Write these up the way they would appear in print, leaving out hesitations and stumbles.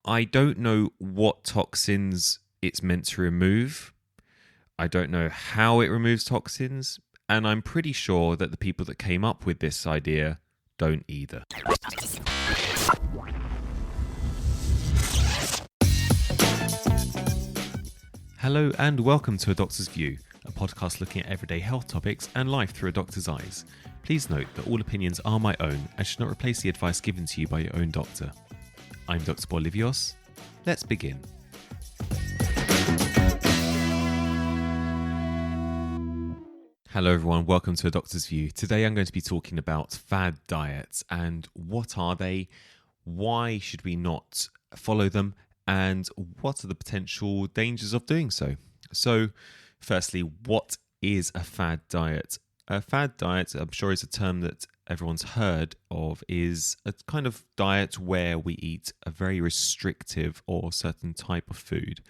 I don't know what toxins it's meant to remove. I don't know how it removes toxins. And I'm pretty sure that the people that came up with this idea don't either. Hello and welcome to A Doctor's View, a podcast looking at everyday health topics and life through a doctor's eyes. Please note that all opinions are my own and should not replace the advice given to you by your own doctor. I'm Dr. Bolivios. Let's begin. Hello everyone, welcome to A Doctor's View. Today I'm going to be talking about fad diets and what are they, why should we not follow them, and what are the potential dangers of doing so. So firstly, what is a fad diet? A fad diet, I'm sure is a term that everyone's heard of, is a kind of diet where we eat a very restrictive or certain type of food,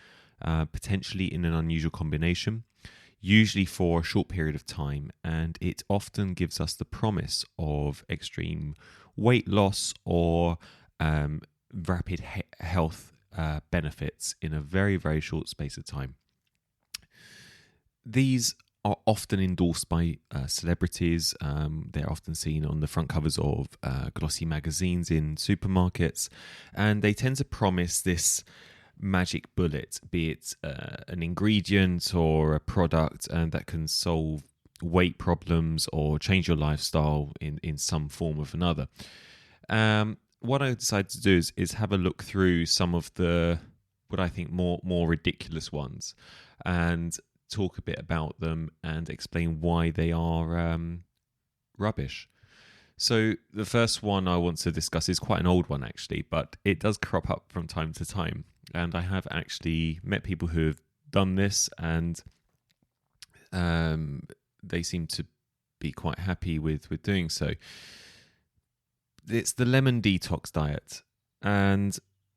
potentially in an unusual combination, usually for a short period of time, and it often gives us the promise of extreme weight loss or rapid health benefits in a very, very short space of time. These are often endorsed by celebrities. They're often seen on the front covers of glossy magazines in supermarkets, and they tend to promise this magic bullet, be it an ingredient or a product, and that can solve weight problems or change your lifestyle in some form or another. What I decided to do is have a look through some of the, what I think more ridiculous ones, and talk a bit about them and explain why they are rubbish. So the first one I want to discuss is quite an old one actually, but it does crop up from time to time. And I have actually met people who have done this, and they seem to be quite happy with doing so. It's the lemon detox diet. And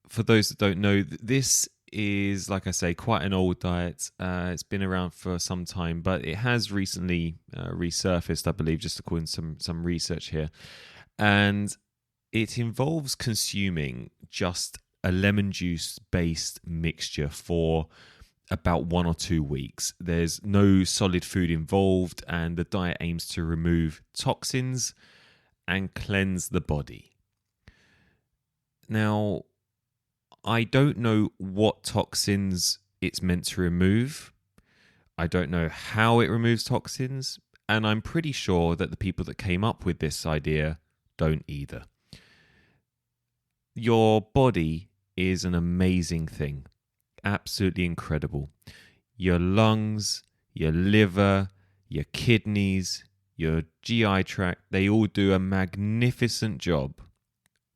for those that don't know, this is, like I say, quite an old diet. It's been around for some time, but it has recently resurfaced, I believe, just according to some research here. And it involves consuming just a lemon juice based mixture for about 1 or 2 weeks. There's no solid food involved, and the diet aims to remove toxins and cleanse the body. Now, I don't know what toxins it's meant to remove. I don't know how it removes toxins, and I'm pretty sure that the people that came up with this idea don't either. Your body is an amazing thing, absolutely incredible. Your lungs, your liver, your kidneys, your GI tract, they all do a magnificent job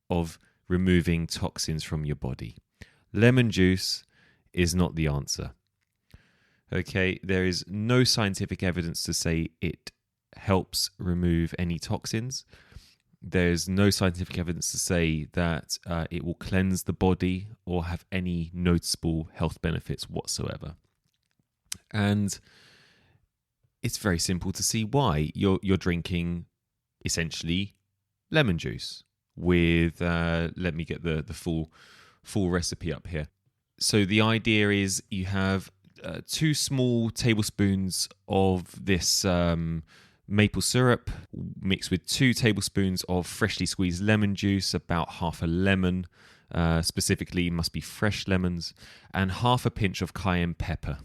of removing toxins from your body. Lemon juice is not the answer. Okay, there is no scientific evidence to say it helps remove any toxins. There's no scientific evidence to say that it will cleanse the body or have any noticeable health benefits whatsoever. And it's very simple to see why. You're drinking essentially lemon juice with, let me get the full recipe up here. So the idea is you have 2 small tablespoons of this maple syrup mixed with 2 tablespoons of freshly squeezed lemon juice, about half a lemon, specifically must be fresh lemons, and half a pinch of cayenne pepper.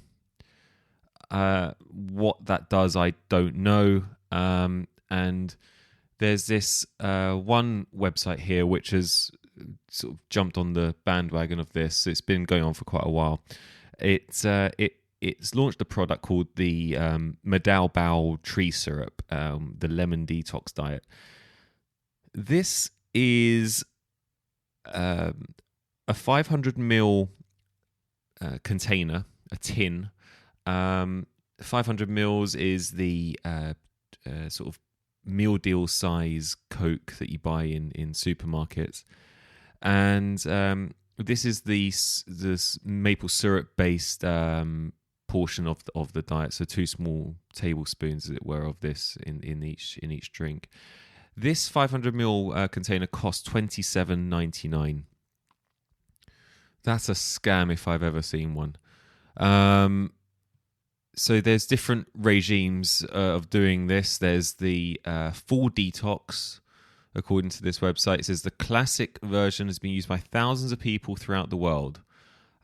What that does, I don't know. And there's this one website here which has sort of jumped on the bandwagon of this. It's been going on for quite a while. It's launched a product called the Madao tree syrup, the lemon detox diet. This is a 500 ml container, a tin. 500 mils is the sort of meal deal size Coke that you buy in supermarkets. And this is this maple syrup based portion of the diet, so 2 small tablespoons, as it were, of this in each drink. This 500 ml container costs $27.99. That's a scam if I've ever seen one. Um, so there's different regimes of doing this. There's the full detox, according to this website. It says the classic version has been used by thousands of people throughout the world.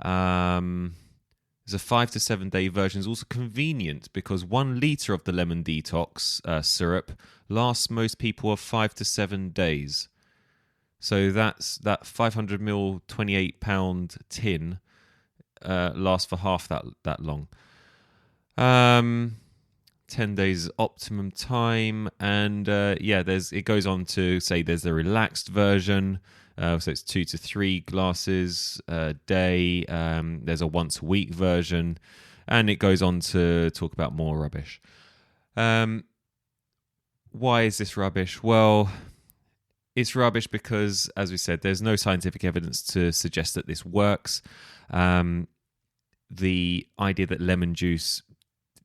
There's a 5 to 7 day version. It's also convenient because 1 litre of the lemon detox syrup lasts most people of 5 to 7 days. So that's that 500ml, £28 tin lasts for half that long. 10 days optimum time, and it goes on to say there's the relaxed version, so it's 2 to 3 glasses a day. There's a once a week version, and it goes on to talk about more rubbish. Why is this rubbish? Well, it's rubbish because, as we said, there's no scientific evidence to suggest that this works. The idea that lemon juice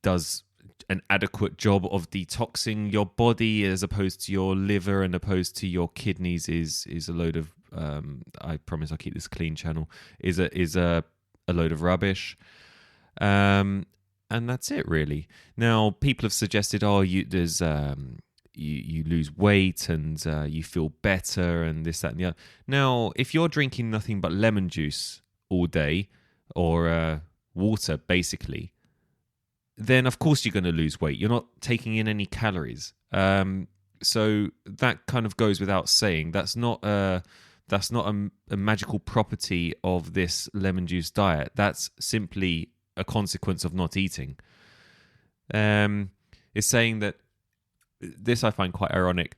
does an adequate job of detoxing your body as opposed to your liver and opposed to your kidneys is a load of I promise I'll keep this clean channel is a load of rubbish, and that's it really. Now people have suggested you lose weight and you feel better and this, that and the other. Now if you're drinking nothing but lemon juice all day or water basically, then of course you're going to lose weight. You're not taking in any calories. So that kind of goes without saying. That's not a magical property of this lemon juice diet. That's simply a consequence of not eating. It's saying that, this I find quite ironic.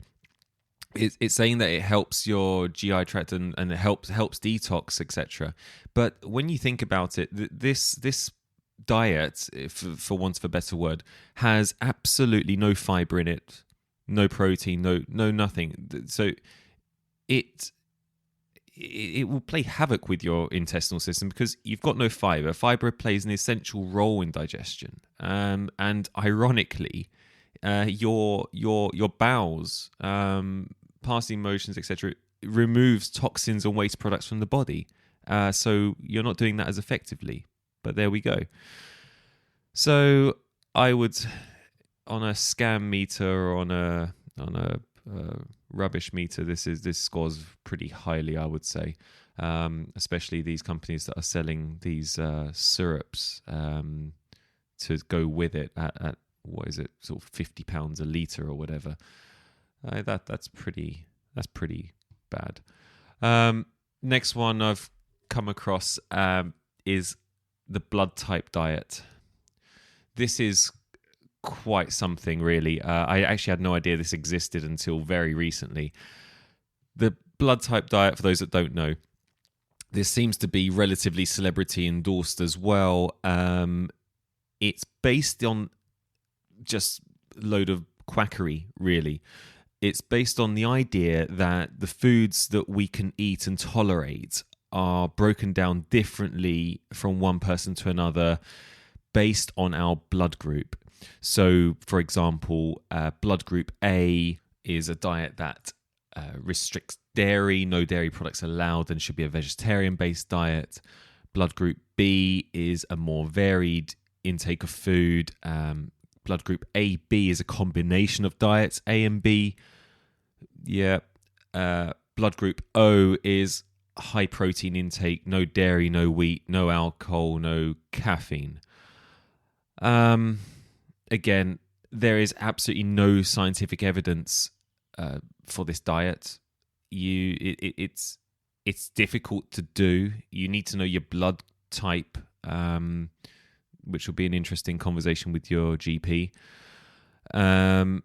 It's saying that it helps your GI tract and it helps detox, etc. But when you think about it, this diet, for want of a better word, has absolutely no fiber in it, no protein, no nothing. So it will play havoc with your intestinal system because you've got no fiber. Fiber plays an essential role in digestion, and ironically, your bowels, passing motions, etc., removes toxins and waste products from the body. So you're not doing that as effectively. But there we go. So I would, on a scam meter or on a rubbish meter, this scores pretty highly, I would say. Especially these companies that are selling these syrups to go with it at what is it, sort of £50 a litre or whatever. That's pretty bad. Next one I've come across is the blood type diet. This is quite something, really. I actually had no idea this existed until very recently. The blood type diet, for those that don't know, this seems to be relatively celebrity endorsed as well. It's based on just a load of quackery, really. It's based on the idea that the foods that we can eat and tolerate are broken down differently from one person to another based on our blood group. So, for example, blood group A is a diet that restricts dairy, no dairy products allowed, and should be a vegetarian-based diet. Blood group B is a more varied intake of food. Blood group AB is a combination of diets, A and B. Blood group O is high protein intake, no dairy, no wheat, no alcohol, no caffeine. Again, there is absolutely no scientific evidence for this diet. It's difficult to do. You need to know your blood type, which will be an interesting conversation with your GP. And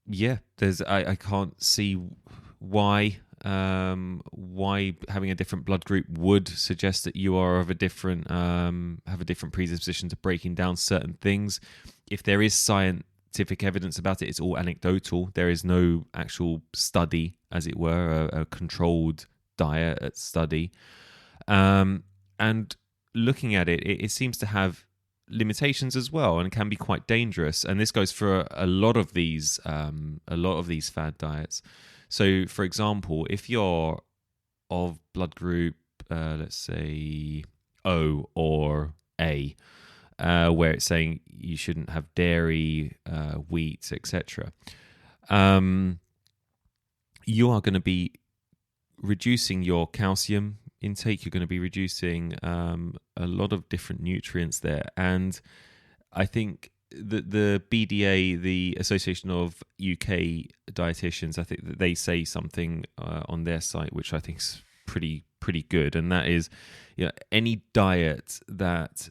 yeah, I can't see why having a different blood group would suggest that you are of a different have a different predisposition to breaking down certain things. If there is scientific evidence about it, it's all anecdotal. There is no actual study, as it were, a controlled diet study. And looking at it, it seems to have limitations as well, and can be quite dangerous. And this goes for a lot of these fad diets. So, for example, if you're of blood group let's say O or A, where it's saying you shouldn't have dairy, wheat, etc. You are going to be reducing your calcium intake. You're going to be reducing a lot of different nutrients there. And I think the BDA, the Association of UK Dietitians, I think that they say something on their site which I think is pretty good, and that is, any diet that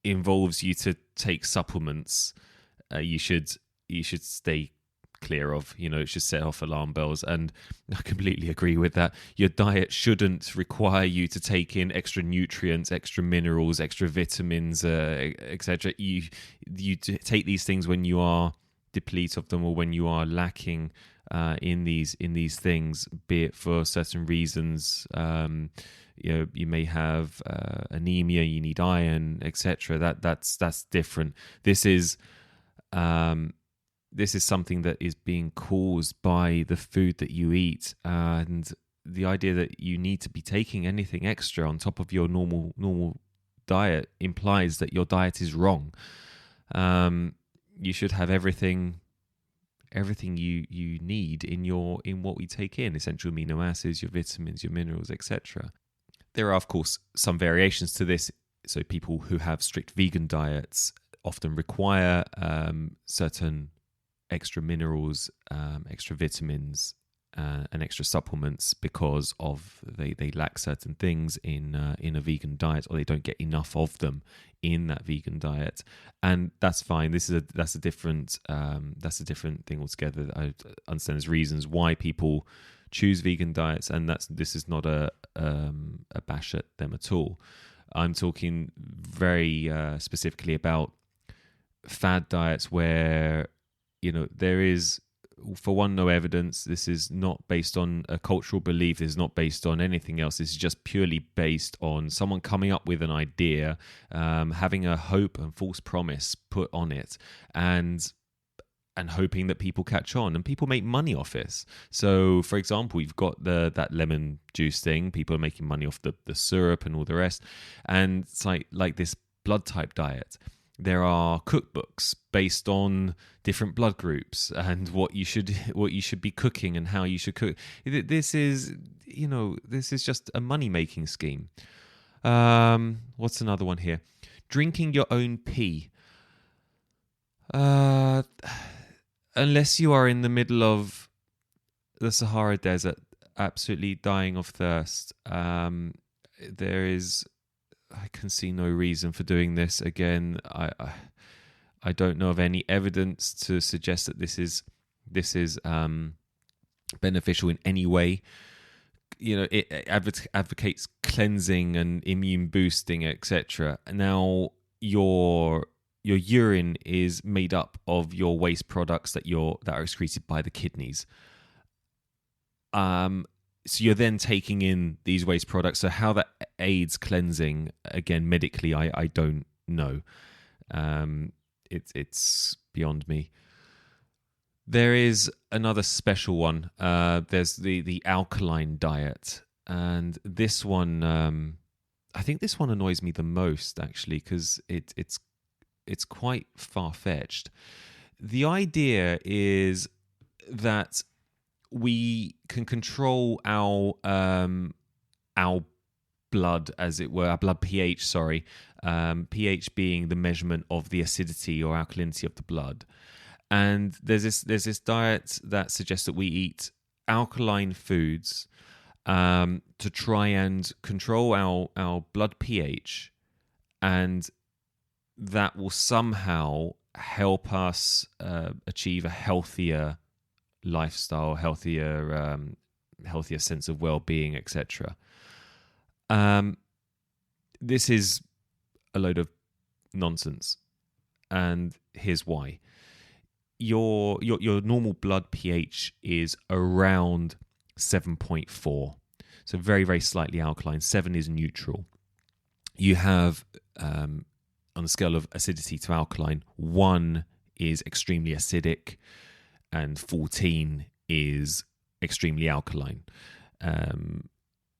involves you to take supplements, you should stay clear of. It should set off alarm bells, and I completely agree with that. Your diet shouldn't require you to take in extra nutrients, extra minerals, extra vitamins, etc. You take these things when you are depleted of them, or when you are lacking in these things, be it for certain reasons. You may have anemia, you need iron, etc. That's different. This is something that is being caused by the food that you eat, and the idea that you need to be taking anything extra on top of your normal diet implies that your diet is wrong. You should have everything you need in what we take in: essential amino acids, your vitamins, your minerals, etc. There are, of course, some variations to this. So people who have strict vegan diets often require certain extra minerals, extra vitamins, and extra supplements because of they lack certain things in a vegan diet, or they don't get enough of them in that vegan diet, and that's fine. That's a different thing altogether. I understand there's reasons why people choose vegan diets, and this is not a bash at them at all. I'm talking very specifically about fad diets where there is, for one, no evidence. This is not based on a cultural belief. This is not based on anything else. This is just purely based on someone coming up with an idea, having a hope and false promise put on it, and hoping that people catch on, and people make money off this. So, for example, you've got that lemon juice thing. People are making money off the syrup and all the rest. And it's like this blood type diet. There are cookbooks based on different blood groups and what you should be cooking and how you should cook. This is just a money making scheme. What's another one here? Drinking your own pee. Unless you are in the middle of the Sahara Desert, absolutely dying of thirst, I can see no reason for doing this. Again, I don't know of any evidence to suggest that this is beneficial in any way. It advocates cleansing and immune boosting, etc. Now your urine is made up of your waste products that are excreted by the kidneys. So you're then taking in these waste products. So how that aids cleansing, again, medically, I don't know. It's beyond me. There is another special one. There's the alkaline diet, and this one, I think this one annoys me the most, actually, because it's quite far-fetched. The idea is that we can control our blood, as it were, our blood pH, sorry. pH being the measurement of the acidity or alkalinity of the blood. And there's this diet that suggests that we eat alkaline foods to try and control our blood pH, and that will somehow help us achieve a healthier lifestyle, healthier sense of well-being, etc. This is a load of nonsense, and here's why. Your normal blood pH is around 7.4, so very, very slightly alkaline. 7 is neutral. You have on a scale of acidity to alkaline, 1 is extremely acidic and 14 is extremely alkaline.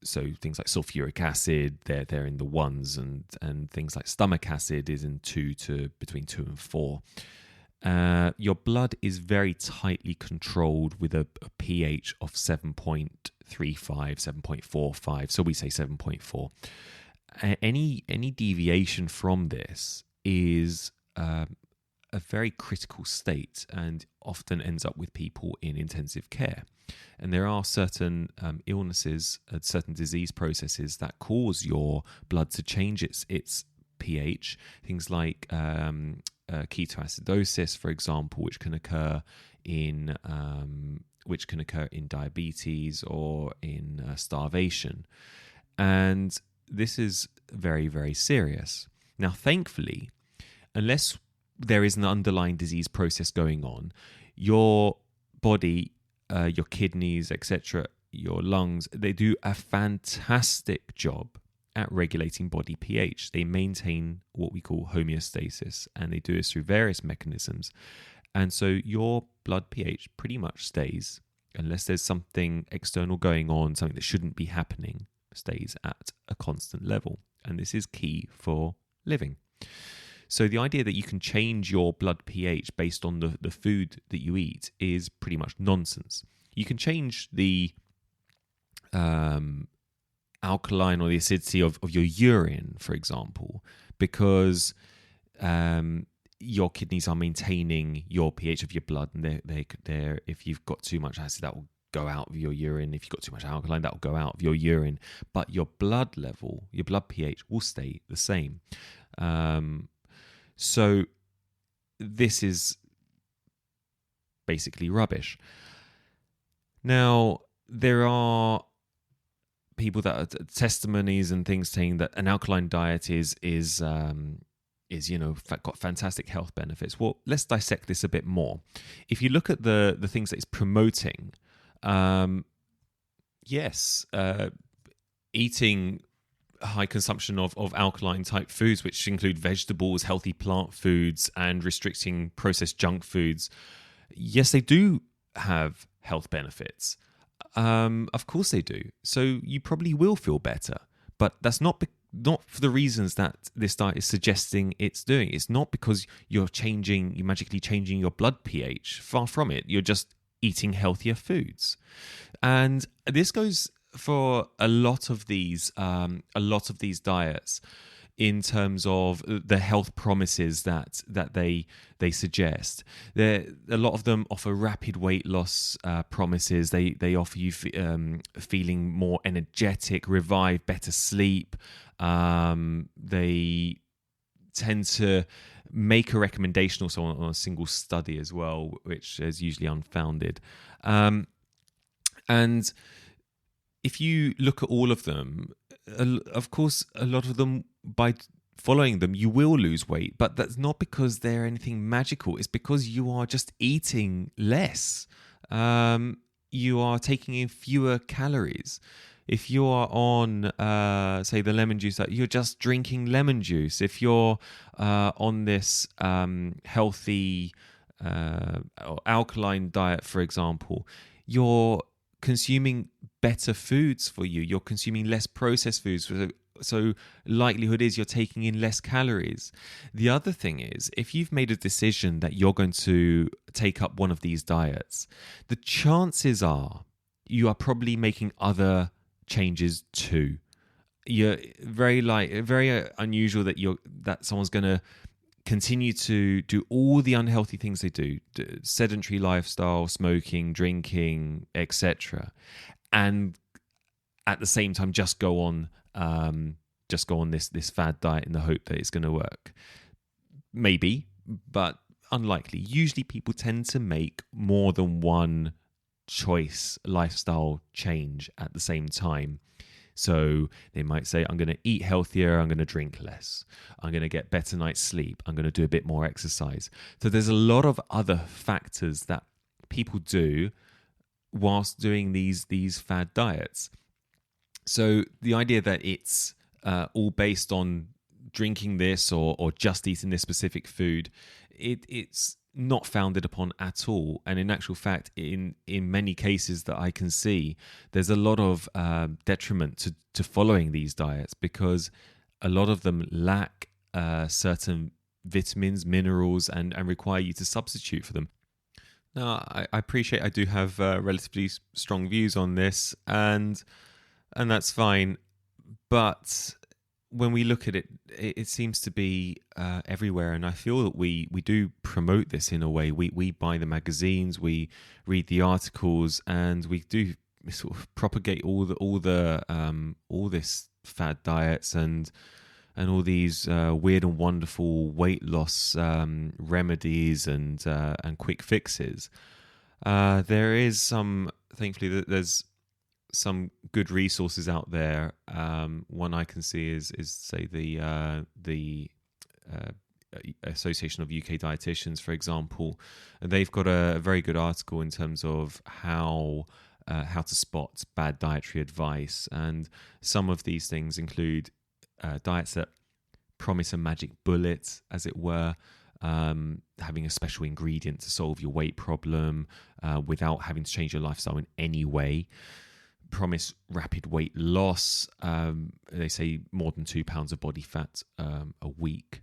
so things like sulfuric acid, they're in the ones, and things like stomach acid is in between 2 and 4. Your blood is very tightly controlled with a pH of 7.35, 7.45. So we say 7.4. Any deviation from this is a very critical state and often ends up with people in intensive care. And there are certain illnesses, certain disease processes that cause your blood to change its pH. Things like ketoacidosis, for example, which can occur in diabetes or in starvation, and this is very, very serious. Now, thankfully, unless there is an underlying disease process going on, your body, your kidneys, etc., your lungs, they do a fantastic job at regulating body pH. They maintain what we call homeostasis, and they do this through various mechanisms. And so your blood pH pretty much stays, unless there's something external going on, something that shouldn't be happening, stays at a constant level. And this is key for living. So the idea that you can change your blood pH based on the food that you eat is pretty much nonsense. You can change the alkaline or the acidity of your urine, for example, because your kidneys are maintaining your pH of your blood, and they're if you've got too much acid, that will go out of your urine. If you've got too much alkaline, that will go out of your urine. But your blood level, your blood pH, will stay the same. So this is basically rubbish. Now, there are people that are testimonies and things saying that an alkaline diet is got fantastic health benefits. Well, let's dissect this a bit more. If you look at the things that it's promoting, yes, eating high consumption of alkaline type foods, which include vegetables, healthy plant foods, and restricting processed junk foods, yes, they do have health benefits. Of course they do. So you probably will feel better, but that's not for the reasons that this diet is suggesting it's doing. It's not because you're magically changing your blood pH. Far from it. You're just eating healthier foods, and this goes for a lot of these diets in terms of the health promises that they suggest. A lot of them offer rapid weight loss promises. They offer you feeling more energetic, revived, better sleep. They tend to make a recommendation also on a single study as well, which is usually unfounded. And if you look at all of them, of course, a lot of them, by following them, you will lose weight. But that's not because they're anything magical. It's because you are just eating less. You are taking in fewer calories. If you are on, say, the lemon juice, you're just drinking lemon juice. If you're on this healthy alkaline diet, for example, you're consuming better foods for you. You're consuming less processed foods. So likelihood is you're taking in less calories. The other thing is, if you've made a decision that you're going to take up one of these diets, the chances are you are probably making other changes too. You're very unusual that someone's going to continue to do all the unhealthy things they do, sedentary lifestyle, smoking, drinking, etc., and at the same time just go on this fad diet in the hope that it's going to work. Maybe, but unlikely. Usually people tend to make more than one lifestyle change at the same time. So they might say, I'm going to eat healthier, I'm going to drink less, I'm going to get better night's sleep, I'm going to do a bit more exercise. So there's a lot of other factors that people do whilst doing these fad diets. So the idea that it's all based on drinking this or just eating this specific food, it's not founded upon at all. And in actual fact, in many cases that I can see, there's a lot of detriment to following these diets, because a lot of them lack certain vitamins, minerals, and require you to substitute for them. Now, I appreciate I do have relatively strong views on this, and that's fine. But when we look at it, it seems to be everywhere, and I feel that we do promote this in a way. We buy the magazines, we read the articles, and we do sort of propagate all this fad diets and all these weird and wonderful weight loss remedies and quick fixes. There is thankfully, there's some good resources out there. One I can see is say the Association of UK Dietitians, for example. They've got a very good article in terms of how to spot bad dietary advice, and some of these things include diets that promise a magic bullet, as it were, having a special ingredient to solve your weight problem without having to change your lifestyle in any way. Promise rapid weight loss. They say more than 2 pounds of body fat a week,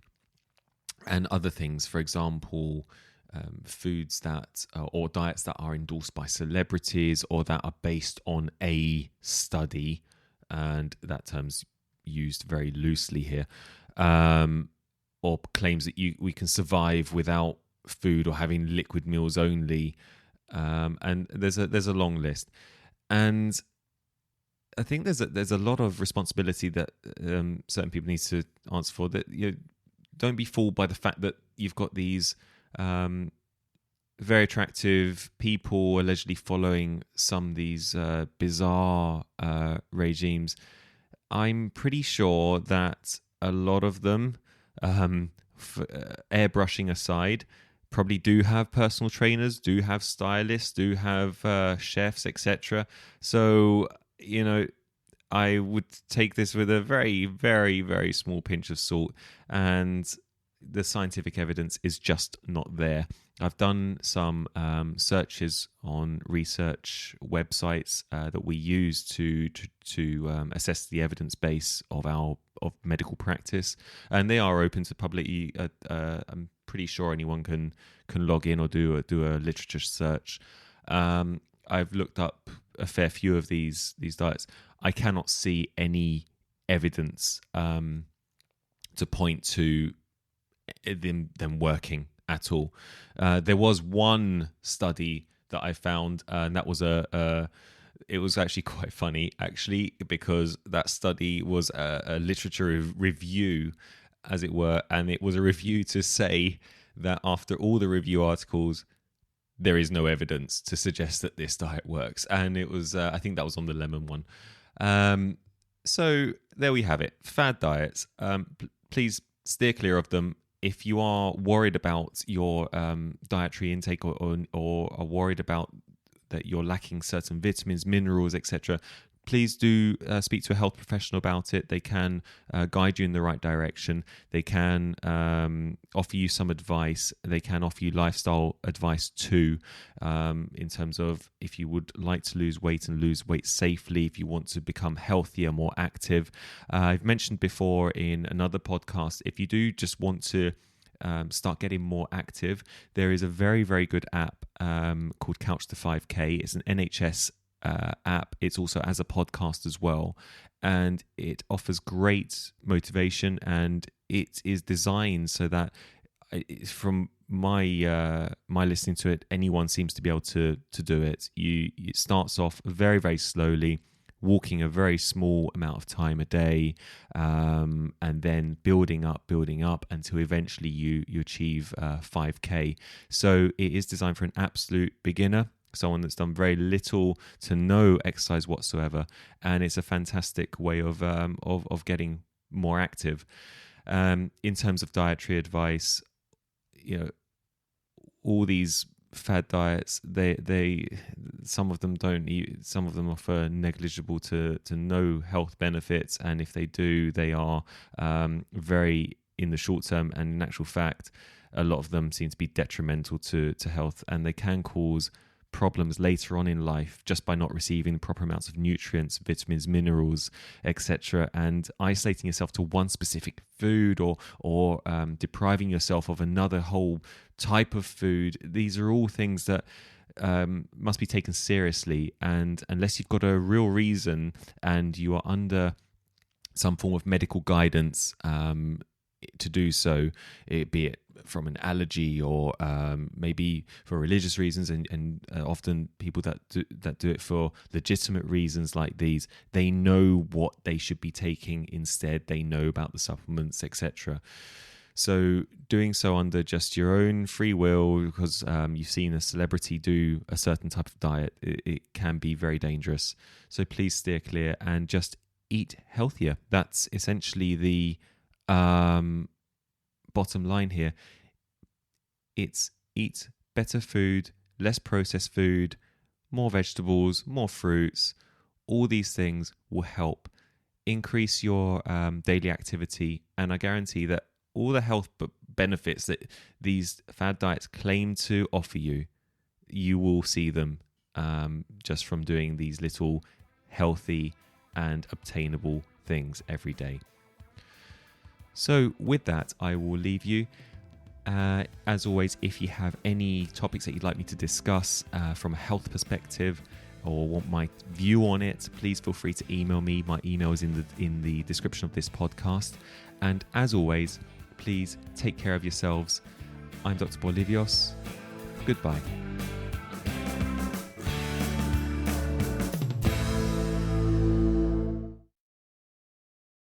and other things. For example, foods that or diets that are endorsed by celebrities or that are based on a study, and that term's used very loosely here, or claims that we can survive without food or having liquid meals only, and there's a long list. And I think there's a lot of responsibility that certain people need to answer for. That don't be fooled by the fact that you've got these very attractive people allegedly following some of these bizarre regimes. I'm pretty sure that a lot of them, airbrushing aside, probably do have personal trainers, do have stylists, do have chefs, etc. So, I would take this with a very, very, very small pinch of salt, and the scientific evidence is just not there. I've done some searches on research websites that we use to assess the evidence base of medical practice, and they are open to publicly. I'm pretty sure anyone can log in or do a literature search. I've looked up a fair few of these diets. I cannot see any evidence to point to them working at all. There was one study that I found, and that was it was actually quite funny, actually, because that study was a literature review, as it were, and it was a review to say that after all the review articles, there is no evidence to suggest that this diet works. And it was, I think that was on the lemon one. So there we have it. Fad diets. Please steer clear of them. If you are worried about your dietary intake or are worried about that you're lacking certain vitamins, minerals, etc., please do speak to a health professional about it. They can guide you in the right direction. They can offer you some advice. They can offer you lifestyle advice too, in terms of if you would like to lose weight and lose weight safely, if you want to become healthier, more active. I've mentioned before in another podcast, if you do just want to start getting more active, there is a very, very good app called Couch to 5K. It's an NHS app. It's also as a podcast as well, and it offers great motivation, and it is designed so that from my listening to it, anyone seems to be able to do it. It starts off very, very slowly, walking a very small amount of time a day, and then building up until eventually you achieve 5K. So it is designed for an absolute beginner, someone that's done very little to no exercise whatsoever, and it's a fantastic way of getting more active. In terms of dietary advice, all these fad diets, some of them don't eat, some of them offer negligible to no health benefits, and if they do, they are very in the short term, and in actual fact, a lot of them seem to be detrimental to health, and they can cause problems later on in life just by not receiving the proper amounts of nutrients, vitamins, minerals, etc. And isolating yourself to one specific food, or depriving yourself of another whole type of food. These are all things that must be taken seriously, and unless you've got a real reason and you are under some form of medical guidance to do so, be it from an allergy or maybe for religious reasons, and often people that do it for legitimate reasons like these, they know what they should be taking instead. They know about the supplements, etc. So doing so under just your own free will because you've seen a celebrity do a certain type of diet, it can be very dangerous. So please steer clear and just eat healthier. That's essentially the bottom line here. It's eat better food, less processed food, more vegetables, more fruits. All these things will help increase your daily activity, and I guarantee that all the health benefits that these fad diets claim to offer you, you will see them just from doing these little healthy and obtainable things every day. So with that, I will leave you. As always, if you have any topics that you'd like me to discuss from a health perspective or want my view on it, please feel free to email me. My email is in the description of this podcast. And as always, please take care of yourselves. I'm Dr. Bolivios. Goodbye.